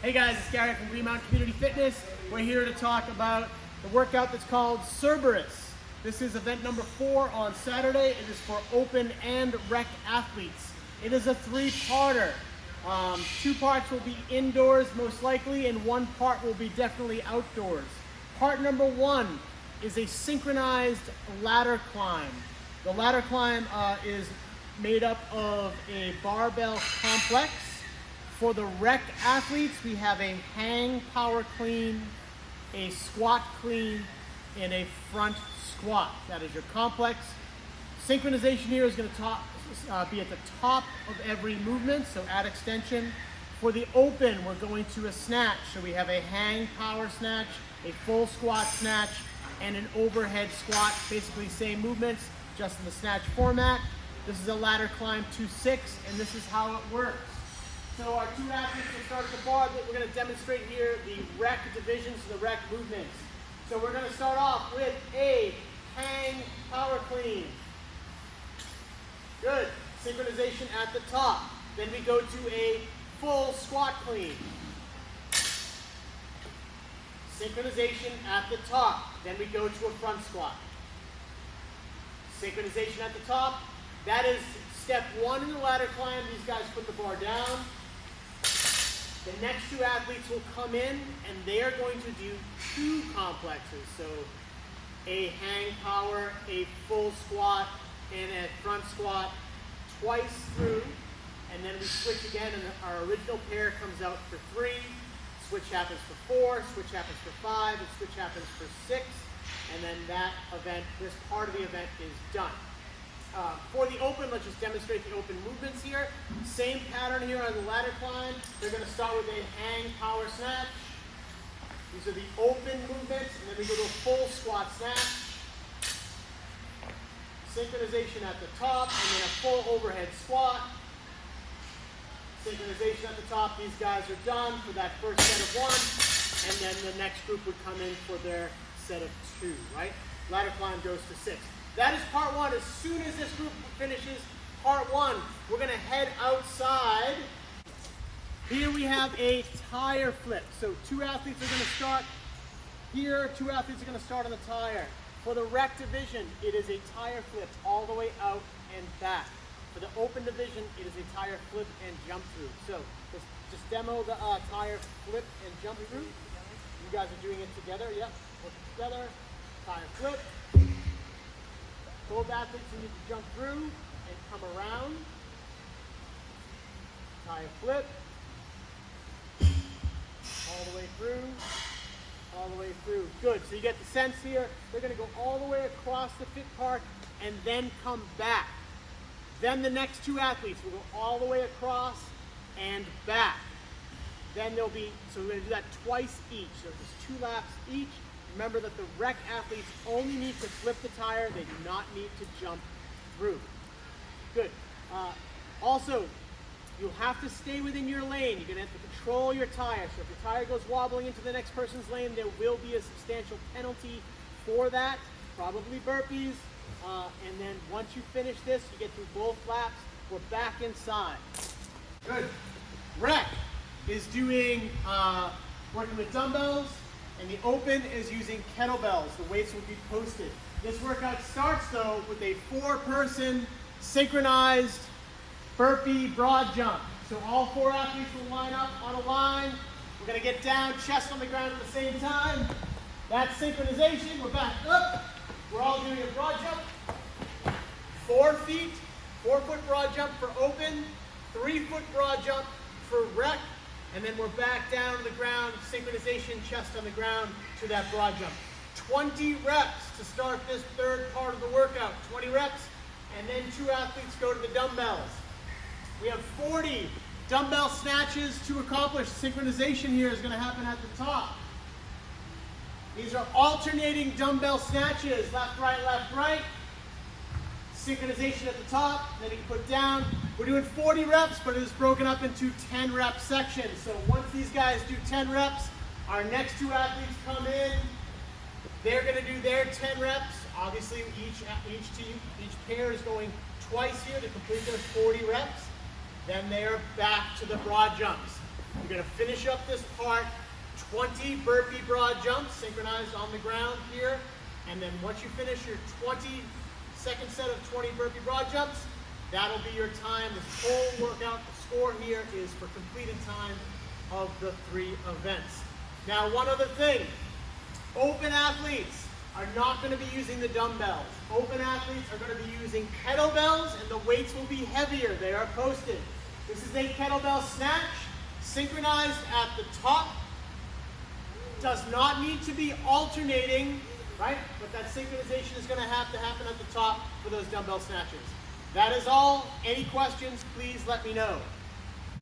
Hey guys, it's Gary from Green Mountain Community Fitness. We're here to talk about the workout that's called Cerberus. This is event number 4 on Saturday. It is for open and rec athletes. It is a 3-parter. 2 parts will be indoors most likely, and 1 part will be definitely outdoors. Part number 1 is a synchronized ladder climb. The ladder climb is made up of a barbell complex. For the rec athletes, we have a hang power clean, a squat clean, and a front squat. That is your complex. Synchronization here is going to be at the top of every movement, so add extension. For the open, we're going to a snatch. So we have a hang power snatch, a full squat snatch, and an overhead squat. Basically same movements, just in the snatch format. This is a ladder climb 2-6, and this is how it works. So our 2 athletes will start at the bar. We're going to demonstrate here the rec divisions, the rec movements. So we're going to start off with a hang power clean. Good. Synchronization at the top. Then we go to a full squat clean. Synchronization at the top. Then we go to a front squat. Synchronization at the top. That is step 1 in the ladder climb. These guys put the bar down. The next 2 athletes will come in and they are going to do 2 complexes. So a hang power, a full squat, and a front squat twice through. And then we switch again, and our original pair comes out for 3. Switch happens for 4, switch happens for 5, and switch happens for 6. And then that event, this part of the event is done. For the open, let's just demonstrate the open movements here. Same pattern here on the ladder climb. They're going to start with a hang power snatch. These are the open movements, and then we go to a full squat snatch. Synchronization at the top, and then a full overhead squat. Synchronization at the top. These guys are done for that first set of 1, and then the next group would come in for their set of 2, right? Ladder climb goes to 6. That is part 1. As soon as this group finishes part 1, we're going to head outside. Here we have a tire flip. So 2 athletes are going to start here. 2 athletes are going to start on the tire. For the rec division, it is a tire flip all the way out and back. For the open division, it is a tire flip and jump through. So let's just demo the tire flip and jump through. You guys are doing it together. Yep. Working together. Tire flip. Both athletes need to jump through and come around. Tire flip. All the way through. All the way through. Good. So you get the sense here. They're going to go all the way across the fit park and then come back. Then the next 2 athletes will go all the way across and back. Then there'll be, so we're going to do that twice each. So there's 2 laps each. Remember that the rec athletes only need to flip the tire. They do not need to jump through. Good. Also, you'll have to stay within your lane. You're going to have to control your tire. So if your tire goes wobbling into the next person's lane, there will be a substantial penalty for that, probably burpees. And then once you finish this, you get through both laps, we're back inside. Good. Rec is doing, working with dumbbells. And the open is using kettlebells. The weights will be posted. This workout starts though with a 4-person synchronized burpee broad jump. So all 4 athletes will line up on a line. We're gonna get down, chest on the ground at the same time. That's synchronization. We're back up. We're all doing a broad jump. 4 feet, 4-foot broad jump for open, 3-foot broad jump for rec. And then we're back down to the ground, synchronization, chest on the ground to that broad jump. 20 reps to start this 3rd part of the workout. 20 reps, and then 2 athletes go to the dumbbells. We have 40 dumbbell snatches to accomplish. Synchronization here is going to happen at the top. These are alternating dumbbell snatches, left, right. Synchronization at the top, then you can put down. We're doing 40 reps, but it is broken up into 10 rep sections. So once these guys do 10 reps, our next 2 athletes come in. They're going to do their 10 reps. Obviously, each pair is going twice here to complete their 40 reps. Then they are back to the broad jumps. You're going to finish up this part, 20 burpee broad jumps, synchronized on the ground here. And then once you finish your second set of 20 burpee broad jumps, that'll be your time. This whole workout, the score here is for completed time of the 3 events. Now, one other thing, open athletes are not going to be using the dumbbells. Open athletes are going to be using kettlebells, and the weights will be heavier. They are posted. This is a kettlebell snatch, synchronized at the top. Does not need to be alternating, right? But that synchronization is going to have to happen at the top for those dumbbell snatches. That is all. Any questions, please let me know.